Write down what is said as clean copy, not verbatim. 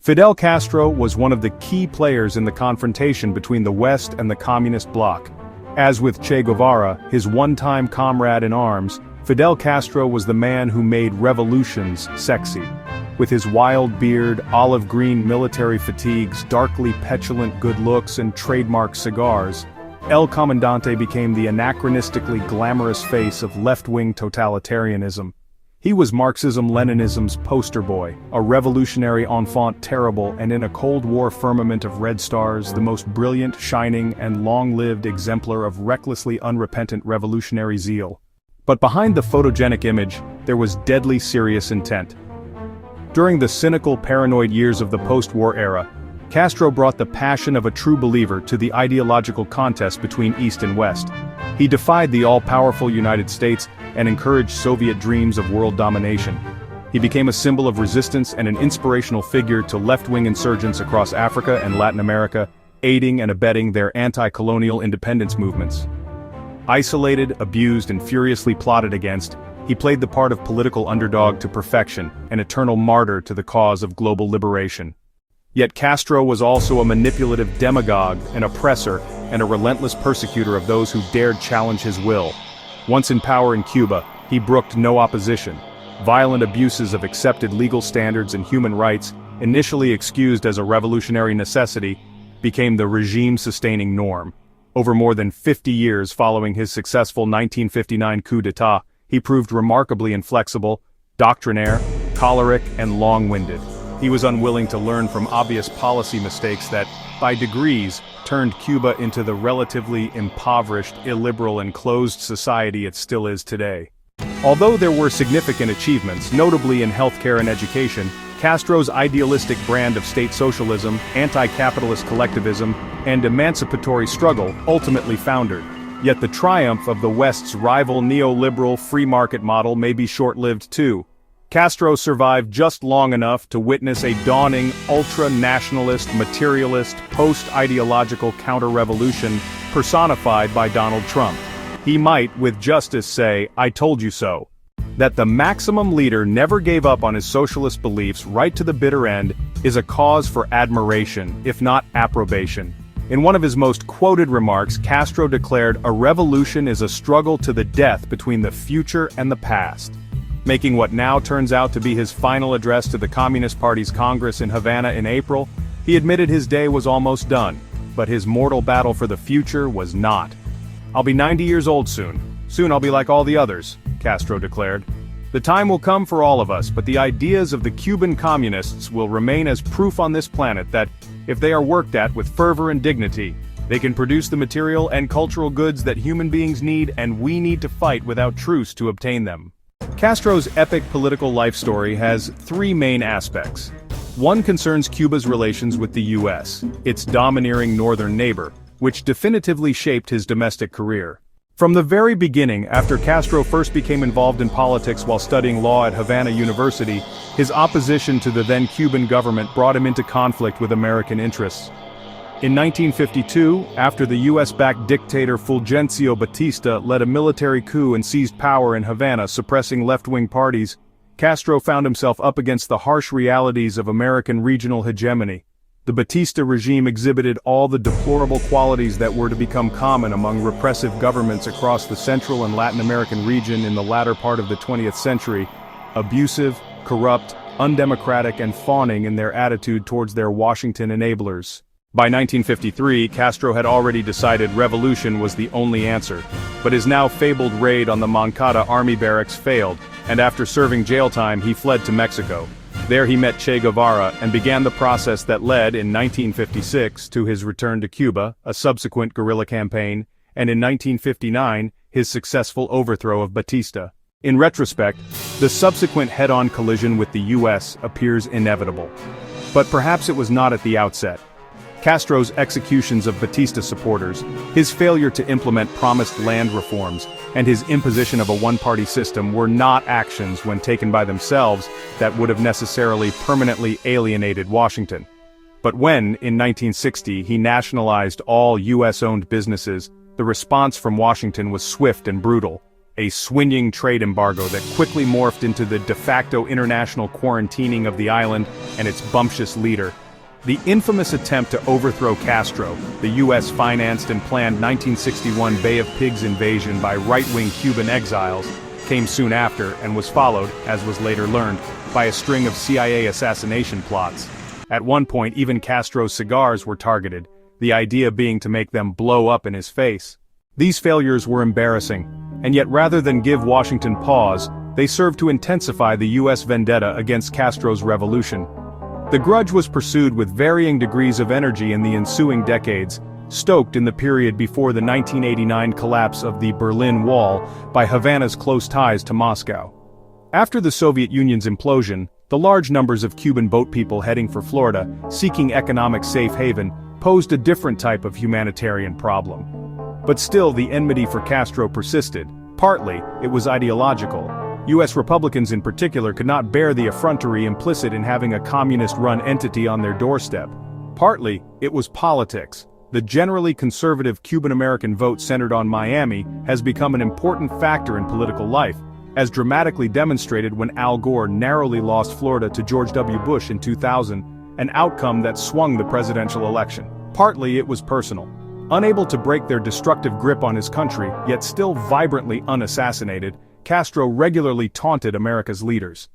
Fidel Castro was one of the key players in the confrontation between the West and the Communist bloc. As with Che Guevara, his one-time comrade in arms, Fidel Castro was the man who made revolutions sexy. With his wild beard, olive-green military fatigues, darkly petulant good looks, and trademark cigars, El Comandante became the anachronistically glamorous face of left-wing totalitarianism. He was Marxism-Leninism's poster boy, a revolutionary enfant terrible, and in a Cold War firmament of red stars, the most brilliant, shining, and long-lived exemplar of recklessly unrepentant revolutionary zeal. But behind the photogenic image, there was deadly serious intent. During the cynical, paranoid years of the post-war era, Castro brought the passion of a true believer to the ideological contest between East and West. He defied the all-powerful United States and encouraged Soviet dreams of world domination. He became a symbol of resistance and an inspirational figure to left-wing insurgents across Africa and Latin America, aiding and abetting their anti-colonial independence movements. Isolated, abused, and furiously plotted against, he played the part of political underdog to perfection, an eternal martyr to the cause of global liberation. Yet Castro was also a manipulative demagogue, an oppressor, and a relentless persecutor of those who dared challenge his will. Once in power in Cuba, he brooked no opposition. Violent abuses of accepted legal standards and human rights, initially excused as a revolutionary necessity, became the regime-sustaining norm. Over more than 50 years following his successful 1959 coup d'état, he proved remarkably inflexible, doctrinaire, choleric, and long-winded. He was unwilling to learn from obvious policy mistakes that, by degrees, turned Cuba into the relatively impoverished, illiberal, and closed society it still is today. Although there were significant achievements, notably in healthcare and education, Castro's idealistic brand of state socialism, anti-capitalist collectivism, and emancipatory struggle ultimately foundered. Yet the triumph of the West's rival neoliberal free market model may be short-lived too. Castro survived just long enough to witness a dawning, ultra-nationalist, materialist, post-ideological counter-revolution personified by Donald Trump. He might, with justice, say, "I told you so." That the maximum leader never gave up on his socialist beliefs right to the bitter end is a cause for admiration, if not approbation. In one of his most quoted remarks, Castro declared, "A revolution is a struggle to the death between the future and the past." Making what now turns out to be his final address to the Communist Party's Congress in Havana in April, he admitted his day was almost done, but his mortal battle for the future was not. "I'll be 90 years old soon. Soon I'll be like all the others," Castro declared. "The time will come for all of us, but the ideas of the Cuban communists will remain as proof on this planet that, if they are worked at with fervor and dignity, they can produce the material and cultural goods that human beings need, and we need to fight without truce to obtain them." Castro's epic political life story has three main aspects. One concerns Cuba's relations with the US, its domineering northern neighbor, which definitively shaped his domestic career. From the very beginning, after Castro first became involved in politics while studying law at Havana University, his opposition to the then Cuban government brought him into conflict with American interests. In 1952, after the US-backed dictator Fulgencio Batista led a military coup and seized power in Havana, suppressing left-wing parties, Castro found himself up against the harsh realities of American regional hegemony. The Batista regime exhibited all the deplorable qualities that were to become common among repressive governments across the Central and Latin American region in the latter part of the 20th century: abusive, corrupt, undemocratic, and fawning in their attitude towards their Washington enablers. By 1953, Castro had already decided revolution was the only answer, but his now fabled raid on the Moncada army barracks failed, and after serving jail time he fled to Mexico. There he met Che Guevara and began the process that led, in 1956, to his return to Cuba, a subsequent guerrilla campaign, and in 1959, his successful overthrow of Batista. In retrospect, the subsequent head-on collision with the US appears inevitable. But perhaps it was not at the outset. Castro's executions of Batista supporters, his failure to implement promised land reforms, and his imposition of a one-party system were not actions when taken by themselves that would have necessarily permanently alienated Washington. But when, in 1960, he nationalized all US-owned businesses, the response from Washington was swift and brutal. a swinging trade embargo that quickly morphed into the de facto international quarantining of the island and its bumptious leader. The infamous attempt to overthrow Castro, the U.S. financed and planned 1961 Bay of Pigs invasion by right-wing Cuban exiles, came soon after and was followed, as was later learned, by a string of CIA assassination plots. At one point, even Castro's cigars were targeted, the idea being to make them blow up in his face. These failures were embarrassing, and yet rather than give Washington pause, they served to intensify the U.S. vendetta against Castro's revolution. The grudge was pursued with varying degrees of energy in the ensuing decades, stoked in the period before the 1989 collapse of the Berlin Wall by Havana's close ties to Moscow. After the Soviet Union's implosion, the large numbers of Cuban boat people heading for Florida, seeking economic safe haven, posed a different type of humanitarian problem. But still the enmity for Castro persisted. Partly, it was ideological. U.S. Republicans in particular could not bear the effrontery implicit in having a communist-run entity on their doorstep. Partly, it was politics. The generally conservative Cuban-American vote centered on Miami has become an important factor in political life, as dramatically demonstrated when Al Gore narrowly lost Florida to George W. Bush in 2000, an outcome that swung the presidential election. Partly it was personal. Unable to break their destructive grip on his country, yet still vibrantly unassassinated, Castro regularly taunted America's leaders.